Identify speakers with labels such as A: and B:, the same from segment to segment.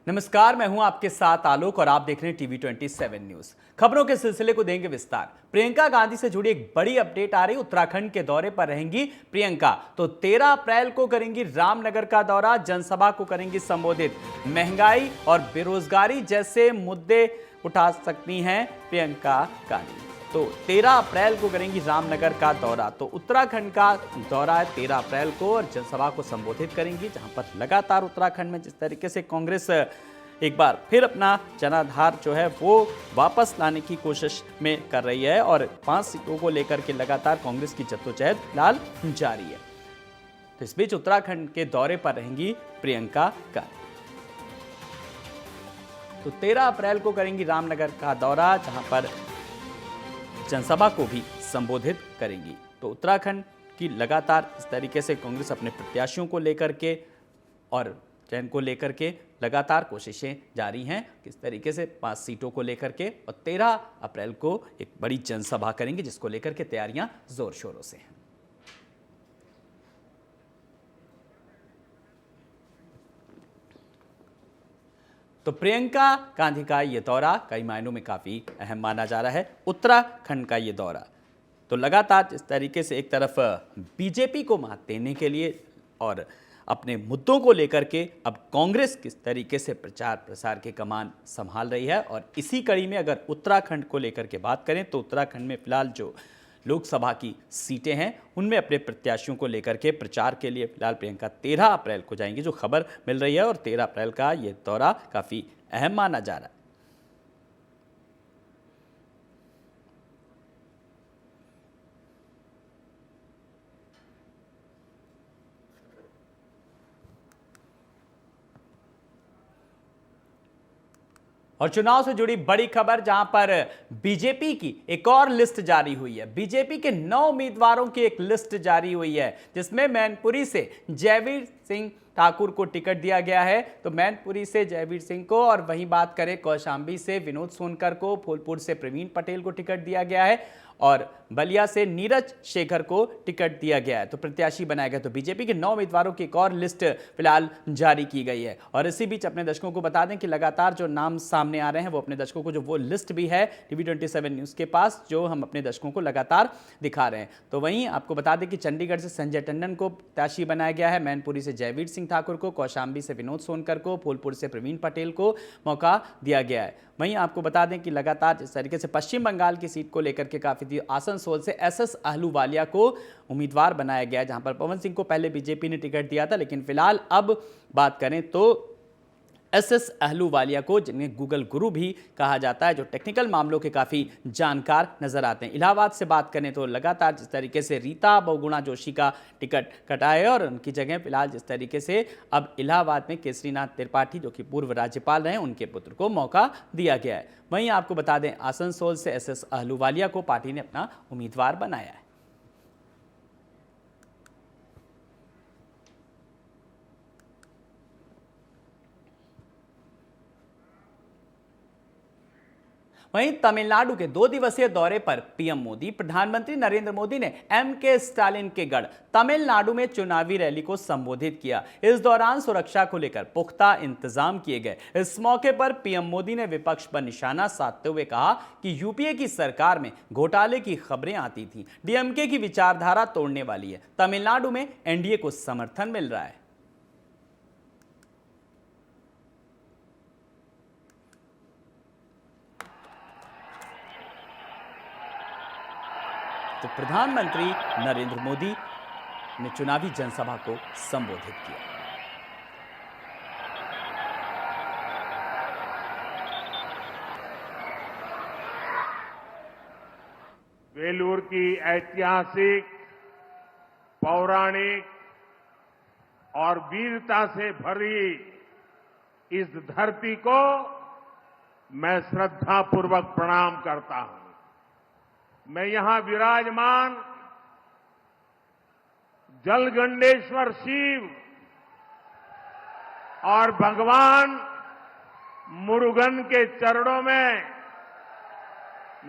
A: नमस्कार, मैं हूं आपके साथ आलोक और आप देख रहे हैं TV27 न्यूज। खबरों के सिलसिले को देंगे विस्तार। प्रियंका गांधी से जुड़ी एक बड़ी अपडेट आ रही। उत्तराखंड के दौरे पर रहेंगी प्रियंका। तो 13 अप्रैल को करेंगी रामनगर का दौरा, जनसभा को करेंगी संबोधित। महंगाई और बेरोजगारी जैसे मुद्दे उठा सकती हैं प्रियंका गांधी। तो 13 अप्रैल को करेंगी रामनगर का दौरा। तो उत्तराखंड का दौरा है 13 अप्रैल को और जनसभा को संबोधित करेंगी, जहां पर लगातार उत्तराखंड में जिस तरीके से कांग्रेस एक बार फिर अपना जनाधार जो है वो वापस लाने की कोशिश में कर रही है और 5 सीटों को लेकर के लगातार कांग्रेस की जद्दोजहद फिलहाल जारी है। तो इस बीच उत्तराखंड के दौरे पर रहेंगी प्रियंका गांधी। तो 13 अप्रैल को करेंगी रामनगर का दौरा, जहां पर जनसभा को भी संबोधित करेंगी। तो उत्तराखंड की लगातार इस तरीके से कांग्रेस अपने प्रत्याशियों को लेकर के और चयन को लेकर के लगातार कोशिशें जारी हैं, किस तरीके से 5 सीटों को लेकर के, और 13 अप्रैल को एक बड़ी जनसभा करेंगे, जिसको लेकर के तैयारियां जोर शोरों से हैं। तो प्रियंका गांधी का ये दौरा कई मायनों में काफी अहम माना जा रहा है। उत्तराखंड का ये दौरा तो लगातार जिस तरीके से एक तरफ बीजेपी को मात देने के लिए और अपने मुद्दों को लेकर के अब कांग्रेस किस तरीके से प्रचार प्रसार के कमान संभाल रही है, और इसी कड़ी में अगर उत्तराखंड को लेकर के बात करें तो उत्तराखंड में फिलहाल जो लोकसभा की सीटें हैं उनमें अपने प्रत्याशियों को लेकर के प्रचार के लिए फिलहाल प्रियंका 13 अप्रैल को जाएंगी, जो खबर मिल रही है, और 13 अप्रैल का ये दौरा काफी अहम माना जा रहा है। और चुनाव से जुड़ी बड़ी खबर, जहां पर बीजेपी की एक और लिस्ट जारी हुई है। बीजेपी के 9 उम्मीदवारों की एक लिस्ट जारी हुई है, जिसमें मैनपुरी से जयवीर सिंह ठाकुर को टिकट दिया गया है। तो मैनपुरी से जयवीर सिंह को, और वहीं बात करें कौशांबी से विनोद सोनकर को, फूलपुर से प्रवीण पटेल को टिकट दिया गया है, और बलिया से नीरज शेखर को टिकट दिया गया है। तो प्रत्याशी बनाया गया। तो बीजेपी के 9 उम्मीदवारों की एक और लिस्ट फिलहाल जारी की गई है। और इसी बीच अपने दर्शकों को बता दें कि लगातार जो नाम सामने आ रहे हैं वो अपने दर्शकों को, जो वो लिस्ट भी है TV27 न्यूज के पास, जो हम अपने दर्शकों को लगातार दिखा रहे हैं। तो वहीं आपको बता दें कि चंडीगढ़ से संजय टंडन को प्रत्याशी बनाया गया है, मैनपुरी से जयवीर सिंह ठाकुर को, कौशांबी से विनोद सोनकर को, फूलपुर से प्रवीण पटेल को मौका दिया गया है। वहीं आपको बता दें कि लगातार जिस तरीके से पश्चिम बंगाल की सीट को लेकर के काफी आसनसोल से SS अहलूवालिया को उम्मीदवार बनाया गया है, जहां पर पवन सिंह को पहले बीजेपी ने टिकट दिया था, लेकिन फिलहाल अब बात करें तो SS अहलूवालिया को, जिन्हें गूगल गुरु भी कहा जाता है, जो टेक्निकल मामलों के काफ़ी जानकार नजर आते हैं। इलाहाबाद से बात करें तो लगातार जिस तरीके से रीता बहुगुणा जोशी का टिकट कटा है, और उनकी जगह फिलहाल जिस तरीके से अब इलाहाबाद में केसरीनाथ त्रिपाठी, जो कि पूर्व राज्यपाल रहे, उनके पुत्र को मौका दिया गया है। वहीं आपको बता दें आसनसोल से SS अहलूवालिया को पार्टी ने अपना उम्मीदवार बनाया है। वहीं तमिलनाडु के 2 दिवसीय दौरे पर पीएम मोदी, प्रधानमंत्री नरेंद्र मोदी ने MK स्टालिन के गढ़ तमिलनाडु में चुनावी रैली को संबोधित किया। इस दौरान सुरक्षा को लेकर पुख्ता इंतजाम किए गए। इस मौके पर पीएम मोदी ने विपक्ष पर निशाना साधते हुए कहा कि यूपीए की सरकार में घोटाले की खबरें आती थी, DMK की विचारधारा तोड़ने वाली है। तमिलनाडु में NDA को समर्थन मिल रहा है। तो प्रधानमंत्री नरेंद्र मोदी ने चुनावी जनसभा को संबोधित किया।
B: वेलूर की ऐतिहासिक, पौराणिक और वीरता से भरी इस धरती को मैं श्रद्धापूर्वक प्रणाम करता हूं। मैं यहां विराजमान जलगंडेश्वर शिव और भगवान मुरुगन के चरणों में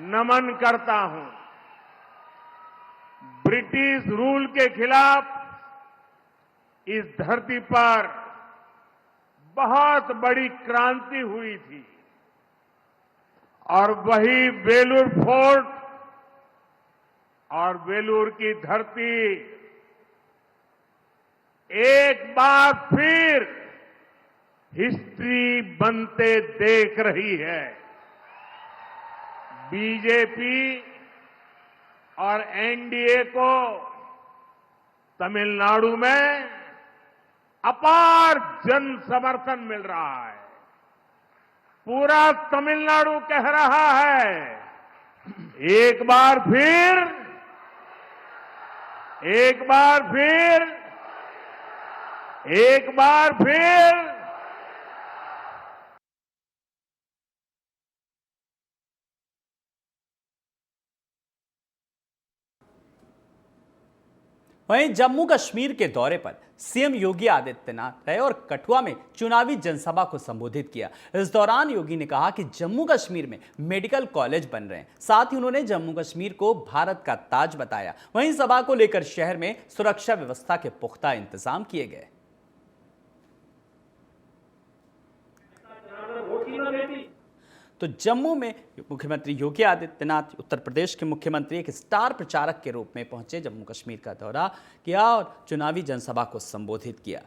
B: नमन करता हूं। ब्रिटिश रूल के खिलाफ इस धरती पर बहुत बड़ी क्रांति हुई थी और वही वेलूर फोर्ट और वेलूर की धरती एक बार फिर हिस्ट्री बनते देख रही है। बीजेपी और एनडीए को तमिलनाडु में अपार जन समर्थन मिल रहा है। पूरा तमिलनाडु कह रहा है, एक बार फिर एक बार फिर एक बार फिर
A: वहीं जम्मू कश्मीर के दौरे पर सीएम योगी आदित्यनाथ रहे और कठुआ में चुनावी जनसभा को संबोधित किया। इस दौरान योगी ने कहा कि जम्मू कश्मीर में मेडिकल कॉलेज बन रहे हैं। साथ ही उन्होंने जम्मू कश्मीर को भारत का ताज बताया। वहीं सभा को लेकर शहर में सुरक्षा व्यवस्था के पुख्ता इंतजाम किए गए। तो जम्मू में मुख्यमंत्री योगी आदित्यनाथ, उत्तर प्रदेश के मुख्यमंत्री, एक स्टार प्रचारक के रूप में पहुंचे, जम्मू कश्मीर का दौरा किया और चुनावी जनसभा को संबोधित किया।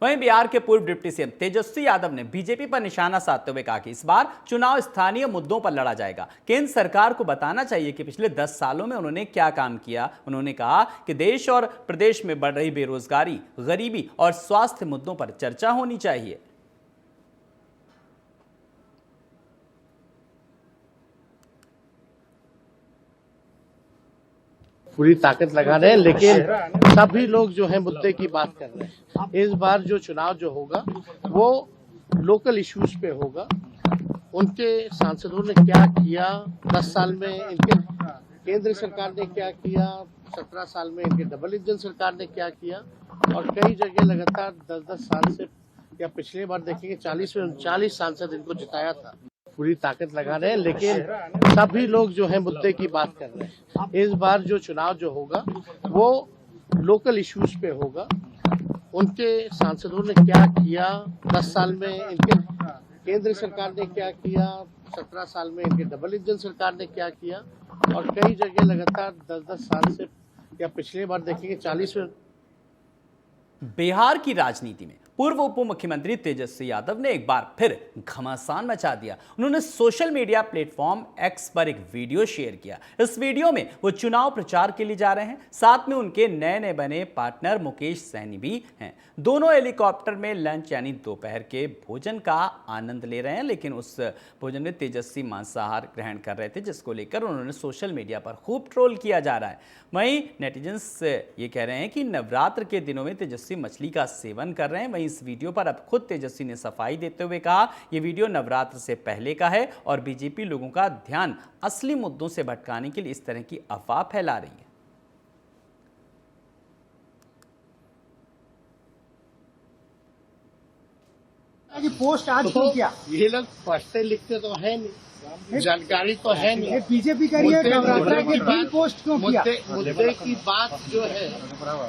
A: वहीं बिहार के पूर्व डिप्टी सीएम तेजस्वी यादव ने बीजेपी पर निशाना साधते हुए कहा कि इस बार चुनाव स्थानीय मुद्दों पर लड़ा जाएगा। केंद्र सरकार को बताना चाहिए कि पिछले 10 सालों में उन्होंने क्या काम किया। उन्होंने कहा कि देश और प्रदेश में बढ़ रही बेरोजगारी, गरीबी और स्वास्थ्य मुद्दों पर चर्चा होनी चाहिए।
C: पूरी ताकत लगा रहे हैं, लेकिन सभी लोग जो है मुद्दे की बात कर रहे हैं। इस बार जो चुनाव जो होगा वो लोकल इश्यूज पे होगा। उनके सांसदों ने क्या किया 10 साल में, इनके केंद्र सरकार ने क्या किया 17 साल में, इनके डबल इंजन सरकार ने क्या किया, और कई जगह लगातार 10-10 साल से, या पिछले बार देखेंगे 40 में 39 सांसद इनको जिताया था। पूरी ताकत लगा रहे हैं, लेकिन सभी लोग जो है मुद्दे की बात कर रहे हैं। इस बार जो चुनाव जो होगा वो लोकल इश्यूज पे होगा। उनके सांसदों ने क्या किया 10 साल में, इनके केंद्र सरकार ने क्या किया 17 साल में, इनके डबल इंजन सरकार ने क्या किया, और कई जगह लगातार 10-10 साल से, या पिछले बार देखेंगे 40 में।
A: बिहार की राजनीति में पूर्व उप मुख्यमंत्री तेजस्वी यादव ने एक बार फिर घमासान मचा दिया। उन्होंने सोशल मीडिया प्लेटफॉर्म एक्स पर एक वीडियो शेयर किया। इस वीडियो में वो चुनाव प्रचार के लिए जा रहे हैं। साथ में उनके नए नए बने पार्टनर मुकेश सहनी भी हैं। दोनों हेलीकॉप्टर में लंच यानी दोपहर के भोजन का आनंद ले रहे हैं, लेकिन उस भोजन में तेजस्वी मांसाहार ग्रहण कर रहे थे, जिसको लेकर उन्होंने सोशल मीडिया पर खूब ट्रोल किया जा रहा है। वहीं नेटिजन्स ये कह रहे हैं कि नवरात्र के दिनों में तेजस्वी मछली का सेवन कर रहे हैं। वहीं इस वीडियो पर अब खुद तेजस्वी ने सफाई देते हुए कहा, यह वीडियो नवरात्र से पहले का है और बीजेपी लोगों का ध्यान असली मुद्दों से भटकाने के लिए इस तरह की अफवाह फैला रही है।
D: कि पोस्ट आज क्यों किया?
C: ये लोग पढ़ते लिखते तो है नहीं, जानकारी तो है नहीं।
D: बीजेपी का नवरात्र के दिन पोस्ट क्यों किया?
C: मुद्दे की बात जो है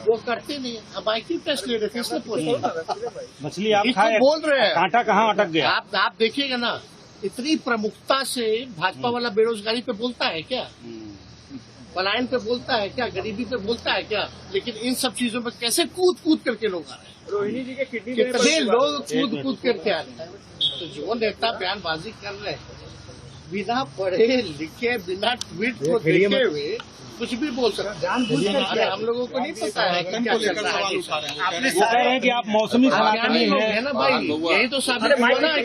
C: वो करते नहीं। अब आईक्यू टेस्ट ले रहे थे, इसलिए पोस्ट
E: मछली आप
C: इसको
E: खाए,
C: बोल रहे हैं।
E: कांटा कहाँ अटक गया?
C: आप देखिएगा ना, इतनी प्रमुखता से भाजपा वाला बेरोजगारी पे बोलता है क्या, पलायन पे बोलता है क्या, गरीबी पे बोलता है क्या, लेकिन इन सब चीजों पे कैसे कूद कूद करके लोग आ रहे हैं।
D: रोहिणी जी के
C: कितने लोग कूद कूद करके आ रहे हैं। तो जो नेता बयानबाजी कर रहे हैं बिना पढ़े लिखे, बिना ट्वीट को देखे हुए कुछ भी बोल सकते हैं। अरे हम लोगों को नहीं पता है कि क्या चल रहा है।
E: आपने कह रहे हैं कि आप मौसमी सलाहकारी
C: है ना भाई, यही तो साबित होना है।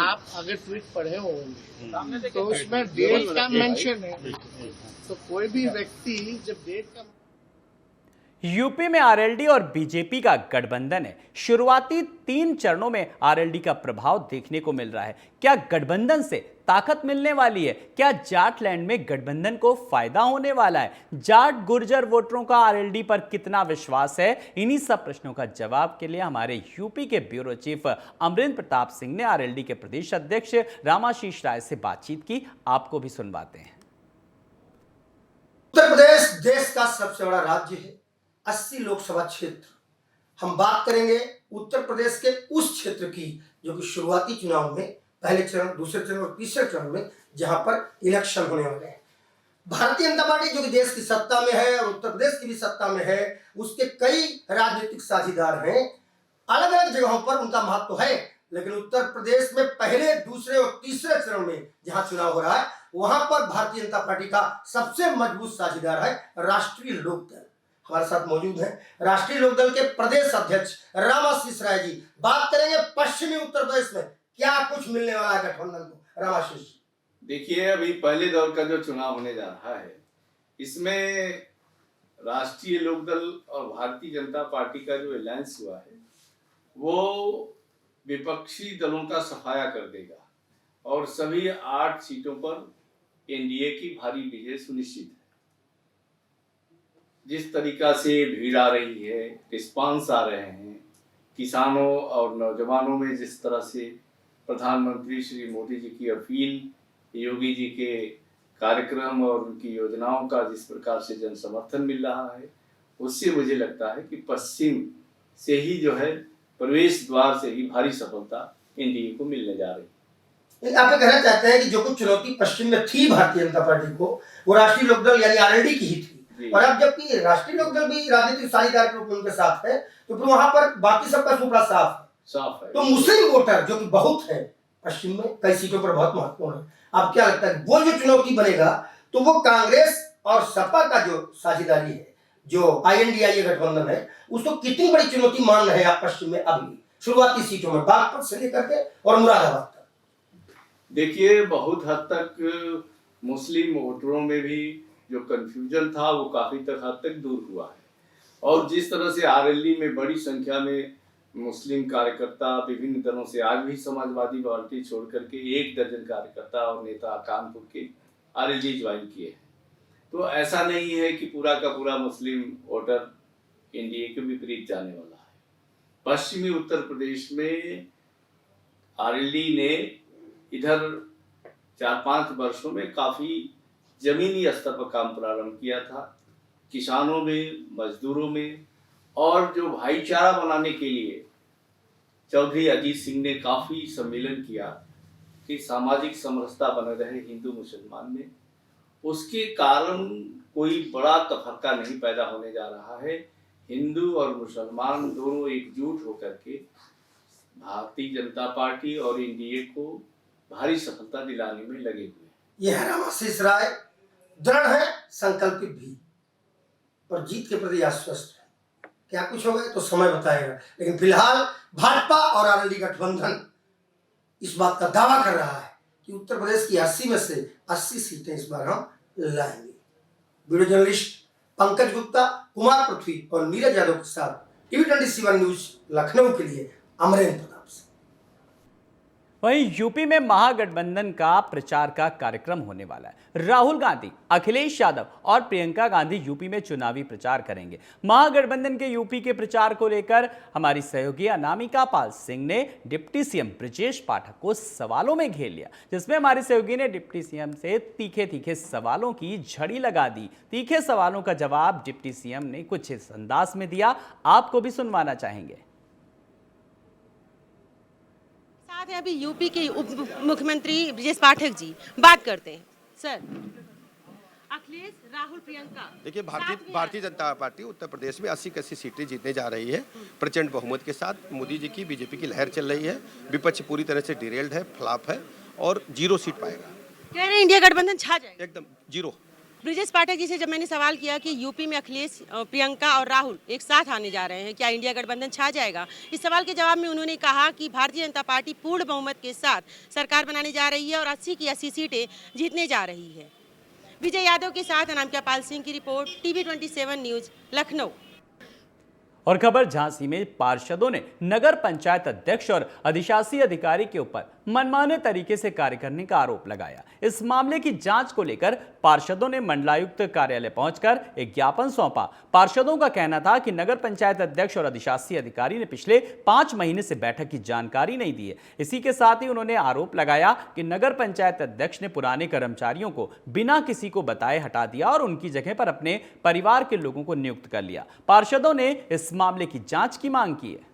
C: आप अगर ट्वीट पढ़े होंगे तो उसमें डेट का मेंशन है, तो कोई भी व्यक्ति जब डेट का
A: यूपी में आरएलडी और बीजेपी का गठबंधन है। शुरुआती 3 चरणों में आरएलडी का प्रभाव देखने को मिल रहा है। क्या गठबंधन से ताकत मिलने वाली है? क्या जाटलैंड में गठबंधन को फायदा होने वाला है? जाट गुर्जर वोटरों का आरएलडी पर कितना विश्वास है? इन्हीं सब प्रश्नों का जवाब के लिए हमारे यूपी के ब्यूरो चीफ अमरेंद्र प्रताप सिंह ने आरएलडी के प्रदेश अध्यक्ष रामाशीष राय से बातचीत की। आपको भी सुनवाते हैं।
F: उत्तर प्रदेश देश का सबसे बड़ा राज्य है, 80 लोकसभा क्षेत्र। हम बात करेंगे उत्तर प्रदेश के उस क्षेत्र की जो कि शुरुआती चुनाव में पहले चरण, दूसरे चरण और तीसरे चरण में जहां पर इलेक्शन होने वाले हैं। भारतीय जनता पार्टी जो कि देश की सत्ता में है और उत्तर प्रदेश की भी सत्ता में है, उसके कई राजनीतिक साझीदार हैं। अलग अलग जगहों पर उनका महत्व है, लेकिन उत्तर प्रदेश में पहले, दूसरे और तीसरे चरण में जहां चुनाव हो रहा है, वहां पर भारतीय जनता पार्टी का सबसे मजबूत साझीदार है राष्ट्रीय लोकदल। हमारे साथ मौजूद है राष्ट्रीय लोकदल के प्रदेश अध्यक्ष रामाशीष राय जी। बात करेंगे पश्चिमी उत्तर प्रदेश में क्या कुछ मिलने वाला है गठबंधन को। रामाशीष,
G: देखिए, अभी पहले दौर का जो चुनाव होने जा रहा है, इसमें राष्ट्रीय लोकदल और भारतीय जनता पार्टी का जो अलायंस हुआ है वो विपक्षी दलों का सफाया कर देगा और सभी 8 सीटों पर एनडीए की भारी विजय सुनिश्चित है। जिस तरीका से भीड़ आ रही है, रिस्पांस आ रहे हैं, किसानों और नौजवानों में जिस तरह से प्रधानमंत्री श्री मोदी जी की अपील, योगी जी के कार्यक्रम और उनकी योजनाओं का जिस प्रकार से जन समर्थन मिल रहा है, उससे मुझे लगता है कि पश्चिम से ही जो है, प्रवेश द्वार से ही भारी सफलता एनडीए को मिलने जा रही है।
F: आप कहना चाहते हैं कि जो कुछ चुनौती पश्चिम में थी भारतीय जनता पार्टी को, वो राष्ट्रीय लोकदल यानी आरएलडी की ही थी, और अब जबकि राष्ट्रीय लोकदल भी राजनीतिक साझीदार के रूप में उनके साथ है, तो फिर वहां पर बाकी सबका सुपड़ा साफ है। तो मुस्लिम वोटर जो कि बहुत है पश्चिम में, कई सीटों पर बहुत महत्वपूर्ण है, अब क्या लगता है वो जो चुनौती बनेगा तो वो कांग्रेस और सपा का जो साझेदारी है, जो आईएनडीआईए गठबंधन है, उसको कितनी बड़ी चुनौती मान रहे हैं आप पश्चिम में अभी शुरुआती सीटों में, बागपत से लेकर के और मुरादाबाद तक?
G: देखिए, बहुत हद तक मुस्लिम वोटरों में भी जो कंफ्यूजन था वो काफी हद तक दूर हुआ है, और जिस तरह से आरएलडी में बड़ी संख्या में मुस्लिम कार्यकर्ता विभिन्न दलों से, आज भी समाजवादी पार्टी छोड़ करके 1 दर्जन कार्यकर्ता और नेता कानपुर के आरएलडी ज्वाइन किए हैं। तो ऐसा नहीं है कि पूरा का पूरा मुस्लिम वोटर एनडीए के विपरीत जाने वाला है। पश्चिमी उत्तर प्रदेश में आरएलडी ने इधर 4-5 वर्षों में काफी जमीनी स्तर पर काम प्रारंभ किया था, किसानों में, मजदूरों में, और जो भाईचारा बनाने के लिए चौधरी अजीत सिंह ने काफी सम्मेलन किया कि सामाजिक समरसता बने रहे हिंदू मुसलमान में। उसके कारण कोई बड़ा तफरका नहीं पैदा होने जा रहा है। हिंदू और मुसलमान दोनों एकजुट होकर के भारतीय जनता पार्टी और एनडीए को भारी सफलता दिलाने में लगे हुए हैं।
F: यह रामाशीष राय दृढ़ है, संकल्पित भी, और जीत के प्रति आश्वस्त है। क्या कुछ होगा तो समय बताएगा, लेकिन फिलहाल भाजपा और आरएलडी गठबंधन इस बात का दावा कर रहा है कि उत्तर प्रदेश की 80 में से 80 सीटें इस बार हम लाएंगे। वीडियो जर्नलिस्ट पंकज गुप्ता, कुमार पृथ्वी और नीरज यादव के साथ टीवी 27 न्यूज लखनऊ के लिए अमरेंद्र प्रताप सिंह।
A: वहीं यूपी में महागठबंधन का प्रचार का कार्यक्रम होने वाला है। राहुल गांधी, अखिलेश यादव और प्रियंका गांधी यूपी में चुनावी प्रचार करेंगे। महागठबंधन के यूपी के प्रचार को लेकर हमारी सहयोगी अनामिका पाल सिंह ने डिप्टी सीएम ब्रजेश पाठक को सवालों में घेर लिया, जिसमें हमारी सहयोगी ने डिप्टी सीएम से तीखे तीखे सवालों की झड़ी लगा दी। तीखे सवालों का जवाब डिप्टी सीएम ने कुछ इस अंदाज में दिया, आपको भी सुनवाना चाहेंगे।
H: अभी यूपी के उप मुख्यमंत्री ब्रजेश पाठक जी बात करते हैं। सर, अखिलेश, राहुल, प्रियंका,
I: देखिए, भारतीय जनता पार्टी उत्तर प्रदेश में 80 की 80 सीटें जीतने जा रही है प्रचंड बहुमत के साथ। मोदी जी की बीजेपी की लहर चल रही है, विपक्ष पूरी तरह से डिरेल्ड है, फ्लॉप है और 0 सीट पाएगा।
H: कह रहे हैं इंडिया गठबंधन छा जाएगा,
I: एकदम 0।
H: ब्रजेश पाठक जी से जब मैंने सवाल किया कि यूपी में अखिलेश, प्रियंका और राहुल एक साथ आने जा रहे हैं, क्या इंडिया गठबंधन छा जाएगा, इस सवाल के जवाब में उन्होंने कहा कि भारतीय जनता पार्टी पूर्ण बहुमत के साथ सरकार बनाने जा रही है और 80 की 80 सीटें जीतने जा रही है। विजय यादव के साथ अनामिका पाल सिंह की रिपोर्ट, टीवी 27 न्यूज लखनऊ।
A: और खबर झांसी में पार्षदों ने नगर पंचायत अध्यक्ष और अधिशासी अधिकारी के ऊपर मनमाने तरीके से कार्य करने का आरोप लगाया। इस मामले की जांच को लेकर पार्षदों ने मंडलायुक्त कार्यालय पहुंचकर एक ज्ञापन सौंपा। पार्षदों का कहना था कि नगर पंचायत अध्यक्ष और अधिशासी अधिकारी ने पिछले 5 महीने से बैठक की जानकारी नहीं दी है। इसी के साथ ही उन्होंने आरोप लगाया कि नगर पंचायत अध्यक्ष ने पुराने कर्मचारियों को बिना किसी को बताए हटा दिया और उनकी जगह पर अपने परिवार के लोगों को नियुक्त कर लिया। पार्षदों ने इस मामले की जांच की मांग की है।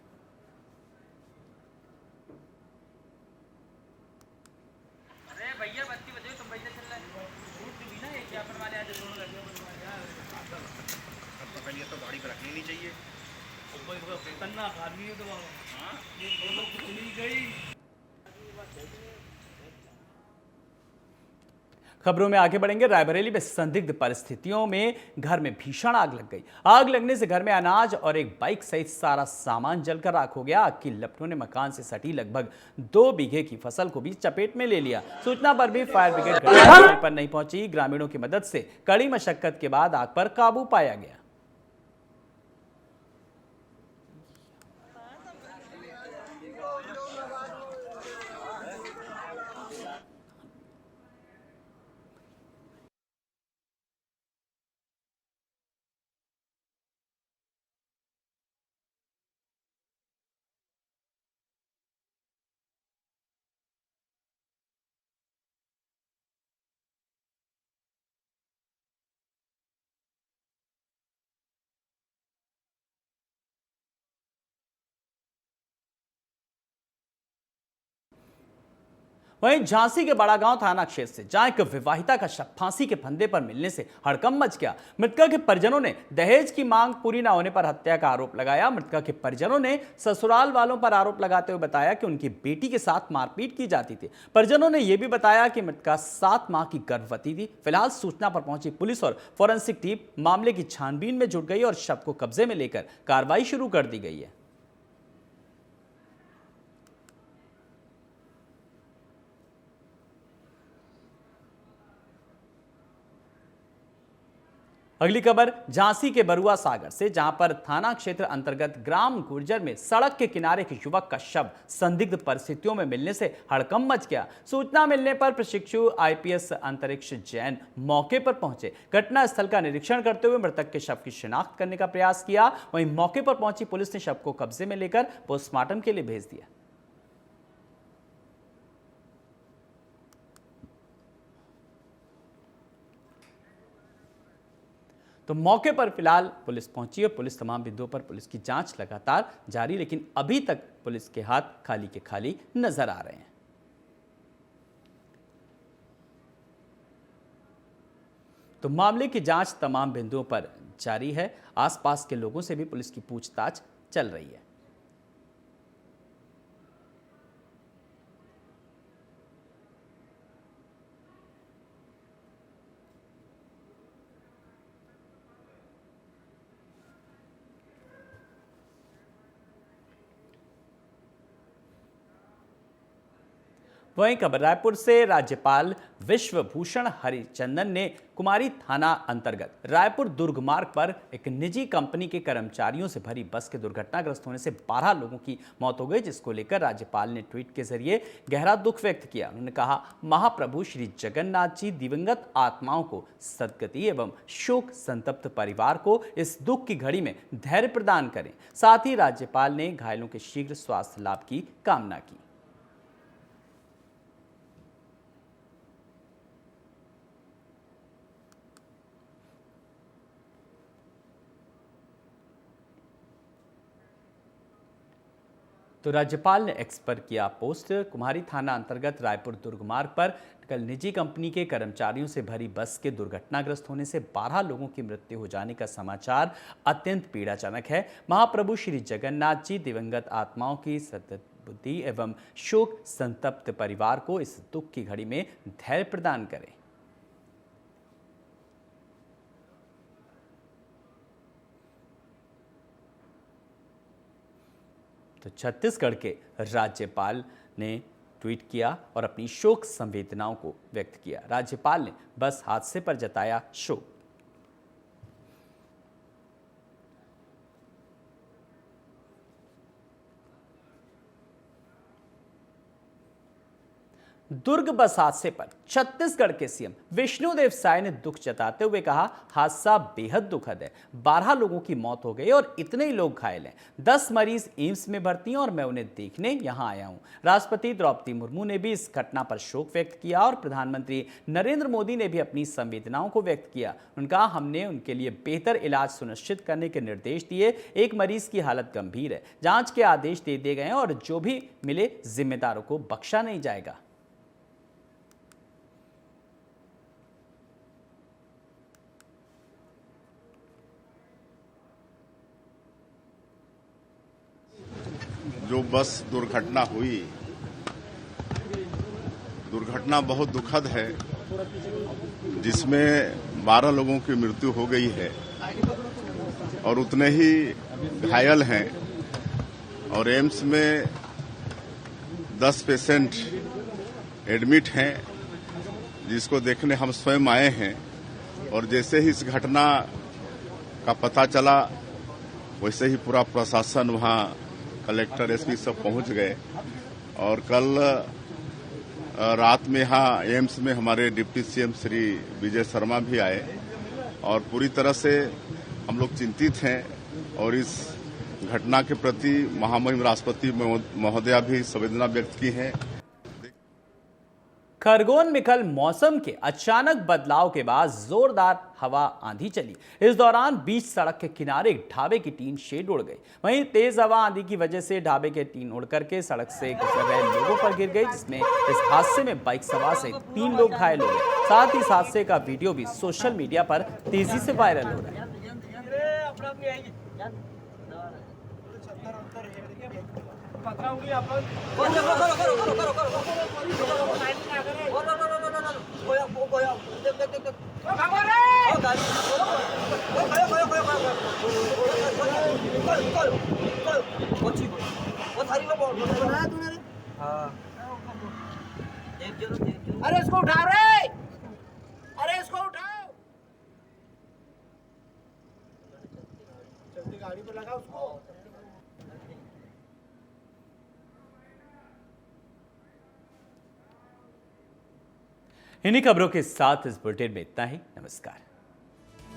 A: खबरों में आगे बढ़ेंगे। रायबरेली में संदिग्ध परिस्थितियों में घर में भीषण आग लग गई। आग लगने से घर में अनाज और एक बाइक सहित सारा सामान जलकर राख हो गया। आग की लपटों ने मकान से सटी लगभग 2 बीघे की फसल को भी चपेट में ले लिया। सूचना पर भी फायर ब्रिगेड घटनास्थल पर नहीं पहुंची। ग्रामीणों की मदद से कड़ी मशक्कत के बाद आग पर काबू पाया गया। वहीं झांसी के बड़ागांव थाना क्षेत्र से जहां एक विवाहिता का शव फांसी के फंदे पर मिलने से हड़कंप मच गया। मृतका के परिजनों ने दहेज की मांग पूरी न होने पर हत्या का आरोप लगाया। मृतका के परिजनों ने ससुराल वालों पर आरोप लगाते हुए बताया कि उनकी बेटी के साथ मारपीट की जाती थी। परिजनों ने यह भी बताया कि मृतका 7 माह की गर्भवती थी। फिलहाल सूचना पर पहुंची पुलिस और फॉरेंसिक टीम मामले की छानबीन में जुट गई और शव को कब्जे में लेकर कार्रवाई शुरू कर दी गई है। अगली खबर झांसी के बरुआ सागर से, जहां पर थाना क्षेत्र अंतर्गत ग्राम गुर्जर में सड़क के किनारे एक युवक का शव संदिग्ध परिस्थितियों में मिलने से हड़कंप मच गया। सूचना मिलने पर प्रशिक्षु आईपीएस अंतरिक्ष जैन मौके पर पहुंचे। घटना स्थल का निरीक्षण करते हुए मृतक के शव की शिनाख्त करने का प्रयास किया। वहीं मौके पर पहुंची पुलिस ने शव को कब्जे में लेकर पोस्टमार्टम के लिए भेज दिया। तो मौके पर फिलहाल पुलिस पहुंची और पुलिस तमाम बिंदुओं पर पुलिस की जांच लगातार जारी, लेकिन अभी तक पुलिस के हाथ खाली के खाली नजर आ रहे हैं। तो मामले की जांच तमाम बिंदुओं पर जारी है। आसपास के लोगों से भी पुलिस की पूछताछ चल रही है। वहीं खबर रायपुर से, राज्यपाल विश्वभूषण हरिचंदन ने कुमारी थाना अंतर्गत रायपुर दुर्ग मार्ग पर एक निजी कंपनी के कर्मचारियों से भरी बस के दुर्घटनाग्रस्त होने से 12 लोगों की मौत हो गई, जिसको लेकर राज्यपाल ने ट्वीट के जरिए गहरा दुख व्यक्त किया। उन्होंने कहा, महाप्रभु श्री जगन्नाथ जी दिवंगत आत्माओं को सद्गति एवं शोक संतप्त परिवार को इस दुख की घड़ी में धैर्य प्रदान करें। साथ ही राज्यपाल ने घायलों के शीघ्र स्वास्थ्य लाभ की कामना की। तो राज्यपाल ने एक्स पर किया पोस्ट। कुम्हारी थाना अंतर्गत रायपुर दुर्ग मार्ग पर कल निजी कंपनी के कर्मचारियों से भरी बस के दुर्घटनाग्रस्त होने से 12 लोगों की मृत्यु हो जाने का समाचार अत्यंत पीड़ाजनक है। महाप्रभु श्री जगन्नाथ जी दिवंगत आत्माओं की सद्बुद्धि एवं शोक संतप्त परिवार को इस दुख की घड़ी में धैर्य प्रदान करें। तो छत्तीसगढ़ के राज्यपाल ने ट्वीट किया और अपनी शोक संवेदनाओं को व्यक्त किया। राज्यपाल ने बस हादसे पर जताया शोक। दुर्ग बस हादसे पर छत्तीसगढ़ के सीएम विष्णुदेव साय ने दुख जताते हुए कहा, हादसा बेहद दुखद है। 12 लोगों की मौत हो गई और इतने ही लोग घायल हैं। 10 मरीज एम्स में भर्ती हैं और मैं उन्हें देखने यहां आया हूं। राष्ट्रपति द्रौपदी मुर्मू ने भी इस घटना पर शोक व्यक्त किया और प्रधानमंत्री नरेंद्र मोदी ने भी अपनी संवेदनाओं को व्यक्त किया। उनका हमने उनके लिए बेहतर इलाज सुनिश्चित करने के निर्देश दिए। एक मरीज की हालत गंभीर है, जांच के आदेश दे दिए गए हैं और जो भी मिले जिम्मेदारों को बख्शा नहीं जाएगा।
J: जो बस दुर्घटना हुई, दुर्घटना बहुत दुखद है, जिसमें 12 लोगों की मृत्यु हो गई है और उतने ही घायल हैं और एम्स में 10 पेशेंट एडमिट हैं, जिसको देखने हम स्वयं आए हैं। और जैसे ही इस घटना का पता चला वैसे ही पूरा प्रशासन वहां, कलेक्टर, एसपी सब पहुंच गए और कल रात में यहाँ एम्स में हमारे डिप्टी सीएम श्री विजय शर्मा भी आए और पूरी तरह से हम लोग चिंतित हैं और इस घटना के प्रति महामहिम राष्ट्रपति महोदया भी संवेदना व्यक्त की है।
A: खरगोन में कल मौसम के अचानक बदलाव के बाद जोरदार हवा आंधी चली। इस दौरान बीच सड़क के किनारे एक ढाबे की टीन शेड उड़ गई। वहीं तेज हवा आंधी की वजह से ढाबे के टीन उड़ करके सड़क से गुजर रहे लोगों पर गिर गई, जिसमें इस हादसे में बाइक सवार सहित 3 लोग घायल हो गए। साथ ही इस हादसे का वीडियो भी सोशल मीडिया पर तेजी से वायरल हो रहा है।
D: अरे इसको उठाओ रे, अरे इसको उठाओ, चलती गाड़ी पे लगा उसको।
A: इन्हीं खबरों के साथ इस बुलेटिन में इतना ही। नमस्कार।